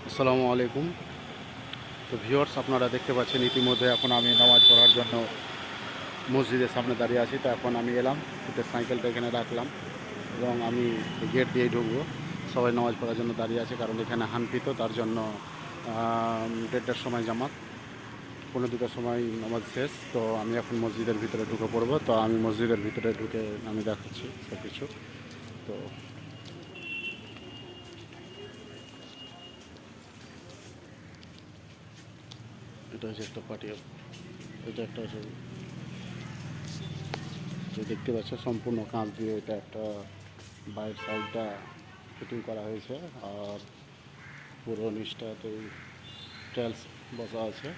আসসালামু আলাইকুম। তো ভিউয়ার্স, আপনারা দেখতে পাচ্ছেন ইতিমধ্যে এখন আমি নামাজ পড়ার জন্য মসজিদের সামনে দাঁড়িয়ে আছি। তো এখন আমি এলাম, ফুটের সাইকেলটা এখানে রাখলাম এবং আমি গেট দিয়েই ঢুকবো। সবাই নামাজ পড়ার জন্য দাঁড়িয়ে আছে, কারণ এখানে হানফি, তো তার জন্য 1:30টার সময় জামাত, 2:45টার সময় নামাজ শেষ। তো আমি এখন মসজিদের ভিতরে ঢুকে পড়বো। তো আমি মসজিদের ভিতরে ঢুকে আমি দেখাচ্ছি সব কিছু। তো এটা হচ্ছে একটা পার্টি, এটা একটা হচ্ছে, যে দেখতে পাচ্ছ সম্পূর্ণ কাঁচ দিয়ে এটা একটা বাইরের সাইডটা ফিটিং করা হয়েছে। আর পুরো নিচটাতে টাইলস বসা আছে।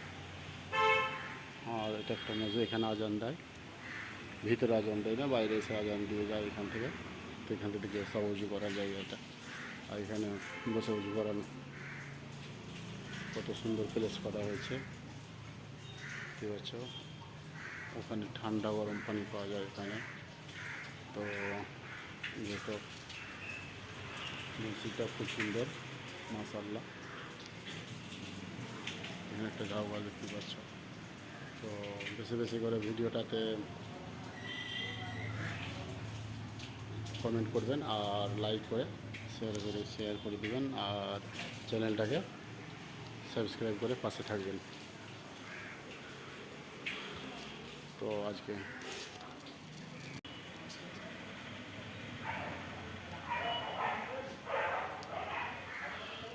আর এটা একটা মসজিদ, এখানে আজান দেয়, ভিতরে আজান দেয় না, বাইরে এসে আজান দিয়ে যায় এখান থেকে। তো এখান থেকে গিয়ে সব উজু করার জায়গা এটা। আর এখানে বসে উজু করার কত সুন্দর প্লেস করা হয়েছে দেখতে পাচ্ছ। ওখানে ঠান্ডা গরম পানি পাওয়া যায় এখানে। তো যেহেতু মসজিদটা খুব সুন্দর, মাশাআল্লাহ। এখানে একটা ঝাউ গাছ দেখতে পাচ্ছ। তো বেশি বেশি করে ভিডিওটাতে কমেন্ট করবেন আর লাইক করে শেয়ার করে দেবেন, আর চ্যানেলটাকে সাবস্ক্রাইব করে পাশে থাকবেন। তো আজকে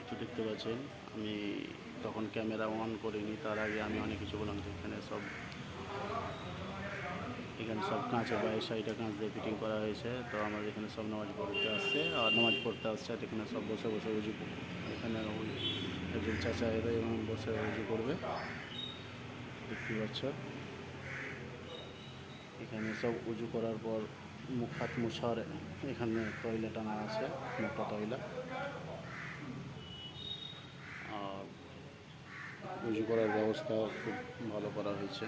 তো দেখতে পাচ্ছেন আমি তখন ক্যামেরা অন করিনি, তার আগে আমি অনেক কিছু বললাম। তো এখানে সব কাঁচের বাইরের সাইডে কাঁচ দিয়ে ফিটিং করা হয়েছে। তো আমাদের এখানে সব নামাজ পড়তে আসছে। আর এখানে সব বসে বসে উজু, এখানে একজন চাচা এরা এবং বসে উজু করবে দেখতে পাচ্ছ। এখানে সব উজু করার পর মুখ হাত মুছার এখানে টয়লেট আনা আছে, মোটা টয়লেট। আর উজু করার ব্যবস্থা খুব ভালো করা হয়েছে।